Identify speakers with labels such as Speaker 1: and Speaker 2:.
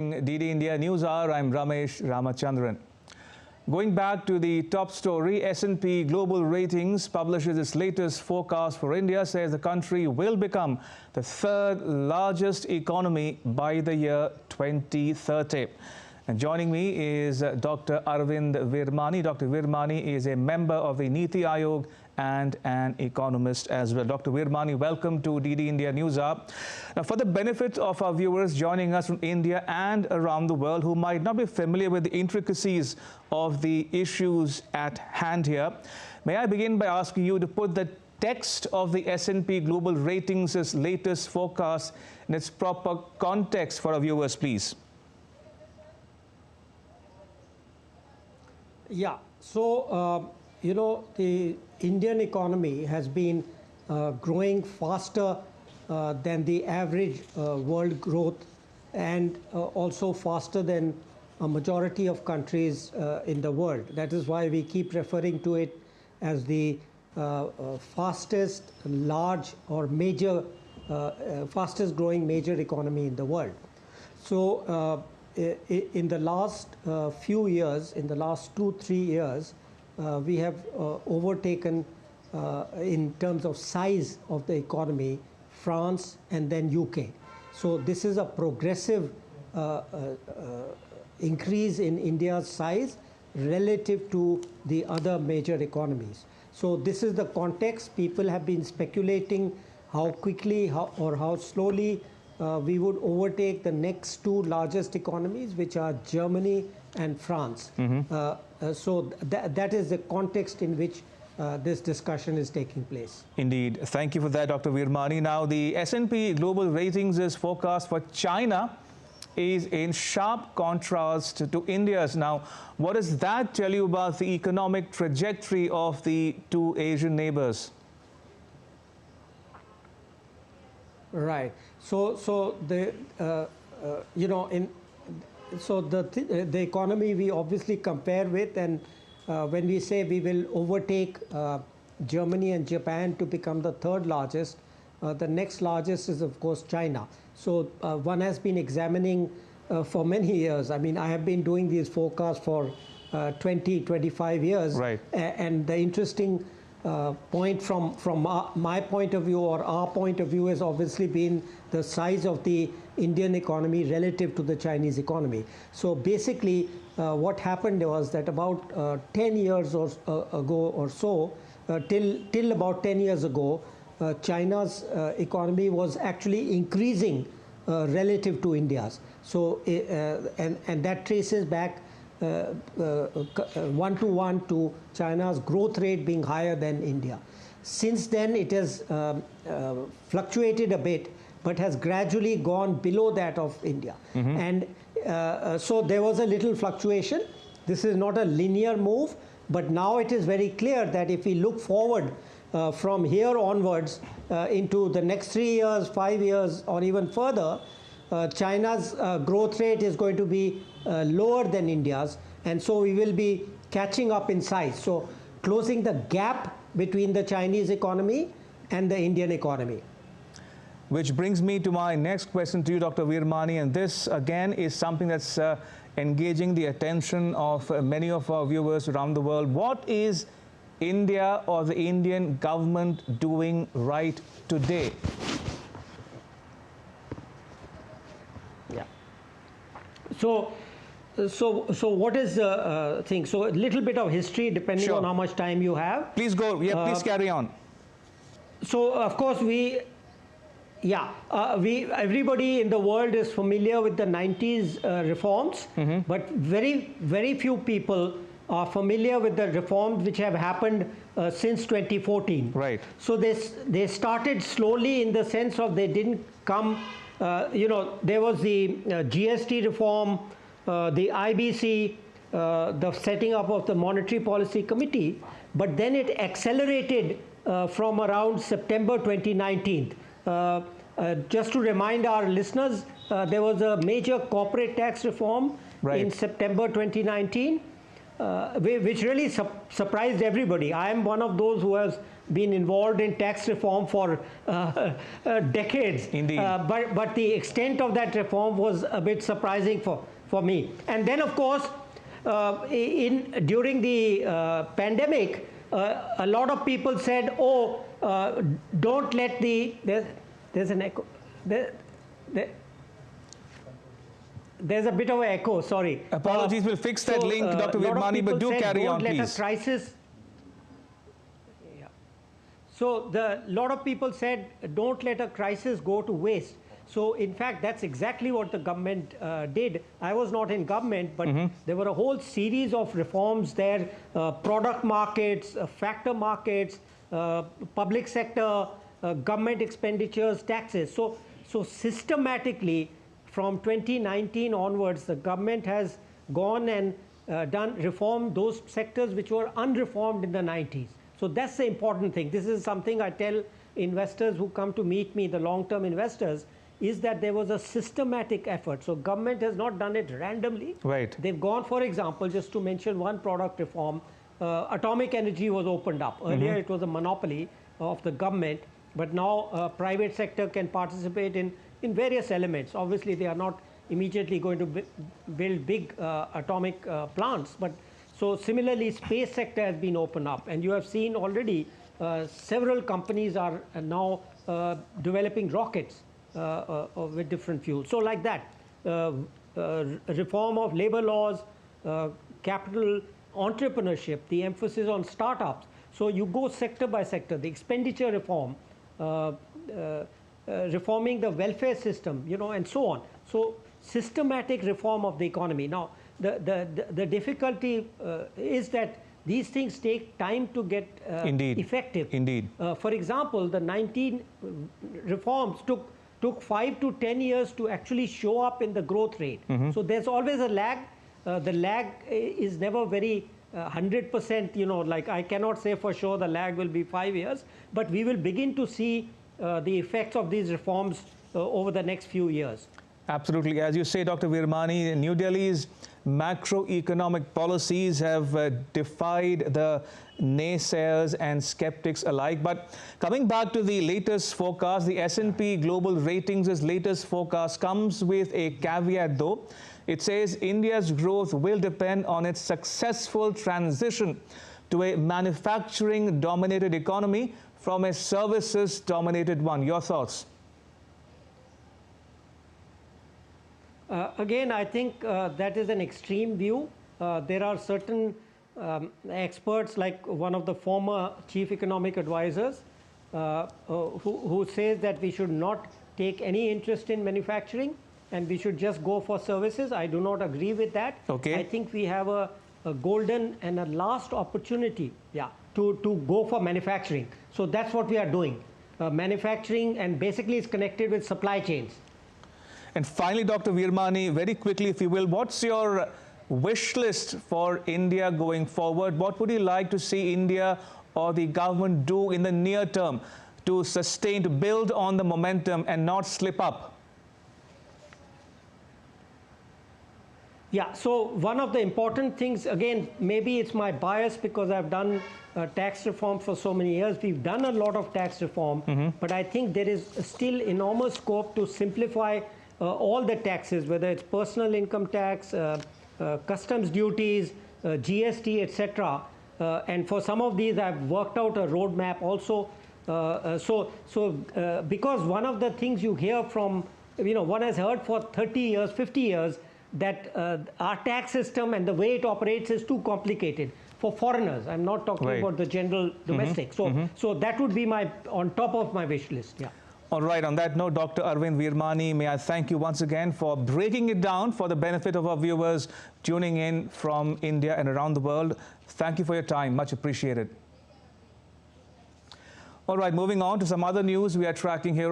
Speaker 1: DD India News Hour, I'm Ramesh Ramachandran. Going back to the top story, S&P Global Ratings publishes its latest forecast for India, says the country will become the third largest economy by the year 2030. And joining me is Dr. Arvind Virmani. Dr. Virmani is a member of the Niti Aayog and an economist as well. Dr. Virmani, welcome to DD India News Hour. Now, for the benefit of our viewers joining us from India and around the world who might not be familiar with the intricacies of the issues at hand here, may I begin by asking you to put the text of the S&P Global Ratings' latest forecast in its proper context for our viewers, please.
Speaker 2: Yeah, so, the Indian economy has been growing faster than the average world growth and also faster than a majority of countries in the world. That is why we keep referring to it as the fastest large or major, fastest growing major economy in the world. So, in the last few years, in the last 2-3 years, we have overtaken in terms of size of the economy France and then UK. So this is a progressive increase in India's size relative to the other major economies. So this is the context. People have been speculating how quickly or how slowly we would overtake the next two largest economies, which are Germany and France. So that is the context in which this discussion is taking place.
Speaker 1: Indeed. Thank you for that, Dr. Virmani. Now, the S&P Global Ratings' forecast for China is in sharp contrast to India's. Now, what does that tell you about the economic trajectory of the two Asian neighbors?
Speaker 2: Right. So the the economy we obviously compare with, and when we say we will overtake Germany and Japan to become the third largest, the next largest is of course China. So one has been examining for many years. I mean, I have been doing these forecasts for 20-25 years.
Speaker 1: Right.
Speaker 2: And the interesting point from my point of view or our point of view has obviously been the size of the Indian economy relative to the Chinese economy. So basically what happened was that about 10 years ago or so, till about 10 years ago, China's economy was actually increasing relative to India's. So and that traces back one-to-one to China's growth rate being higher than India. Since then, it has fluctuated a bit, but has gradually gone below that of India. And so there was a little fluctuation. This is not a linear move, but now it is very clear that if we look forward from here onwards into the next 3 years, 5 years, or even further, China's growth rate is going to be lower than India's, and so we will be catching up in size. So closing the gap between the Chinese economy and the Indian economy.
Speaker 1: Which brings me to my next question to you, Dr. Virmani, and this again is something that's engaging the attention of many of our viewers around the world. What is India or the Indian government doing right today?
Speaker 2: Yeah. So what is the thing? So a little bit of history, depending on how much time you have.
Speaker 1: Please go. Yeah, please carry on. So
Speaker 2: of course everybody in the world is familiar with the 90s reforms, but very few people are familiar with the reforms which have happened since 2014.
Speaker 1: Right.
Speaker 2: So they started slowly in the sense of they didn't come. There was the GST reform, the IBC, the setting up of the Monetary Policy Committee, but then it accelerated from around September 2019. Just to remind our listeners, there was a major corporate tax reform in September 2019. which really surprised everybody. I am one of those who has been involved in tax reform for decades.
Speaker 1: Indeed.
Speaker 2: But the extent of that reform was a bit surprising for me. And then, of course, during the pandemic, a lot of people said, oh, don't let there's an echo. There's a bit of an echo, sorry.
Speaker 1: Apologies, we'll fix that link, Dr. Virmani, but do carry on, please.
Speaker 2: So a lot of people said, don't let a crisis go to waste. So in fact, that's exactly what the government did. I was not in government, but there were a whole series of reforms there, product markets, factor markets, public sector, government expenditures, taxes. So systematically, from 2019 onwards, the government has gone and reformed those sectors which were unreformed in the 90s. So that's the important thing. This is something I tell investors who come to meet me, the long-term investors, is that there was a systematic effort. So government has not done it randomly.
Speaker 1: Right.
Speaker 2: They've gone, for example, just to mention one product reform, atomic energy was opened up. Earlier it was a monopoly of the government, but now private sector can participate in various elements. Obviously, they are not immediately going to build big atomic plants, but so similarly, space sector has been opened up, and you have seen already several companies are now developing rockets with different fuels. So like that, reform of labor laws, capital entrepreneurship, the emphasis on startups. So you go sector by sector, the expenditure reform, reforming the welfare system, and so on. So systematic reform of the economy. Now, the difficulty is that these things take time to get effective.
Speaker 1: Indeed.
Speaker 2: For example, the 19 reforms took 5 to 10 years to actually show up in the growth rate. So there's always a lag. The lag is never very 100%, like I cannot say for sure the lag will be 5 years, but we will begin to see the effects of these reforms over the next few years.
Speaker 1: Absolutely. As you say, Dr. Virmani, New Delhi's macroeconomic policies have defied the naysayers and skeptics alike. But coming back to the latest forecast, the S&P Global Ratings' latest forecast comes with a caveat though. It says India's growth will depend on its successful transition to a manufacturing-dominated economy from a services-dominated one. Your thoughts?
Speaker 2: Again, I think that is an extreme view. There are certain experts, like one of the former chief economic advisors, who says that we should not take any interest in manufacturing and we should just go for services. I do not agree with that.
Speaker 1: Okay.
Speaker 2: I think we have a golden and a last opportunity, to go for manufacturing. So that's what we are doing. Manufacturing, and basically it's connected with supply chains.
Speaker 1: And finally, Dr. Virmani, very quickly, if you will, what's your wish list for India going forward? What would you like to see India or the government do in the near term to sustain, to build on the momentum and not slip up?
Speaker 2: Yeah, so one of the important things, again, maybe it's my bias because I've done tax reform for so many years. We've done a lot of tax reform, but I think there is still enormous scope to simplify all the taxes, whether it's personal income tax, customs duties, GST, etc. And for some of these, I've worked out a roadmap also. Because one of the things you hear from, one has heard for 30 years, 50 years, that our tax system and the way it operates is too complicated for foreigners. I'm not talking about the general domestic. So that would be on top of my wish list. Yeah.
Speaker 1: All right. On that note, Dr. Arvind Virmani, may I thank you once again for breaking it down for the benefit of our viewers tuning in from India and around the world. Thank you for your time. Much appreciated. All right. Moving on to some other news we are tracking here on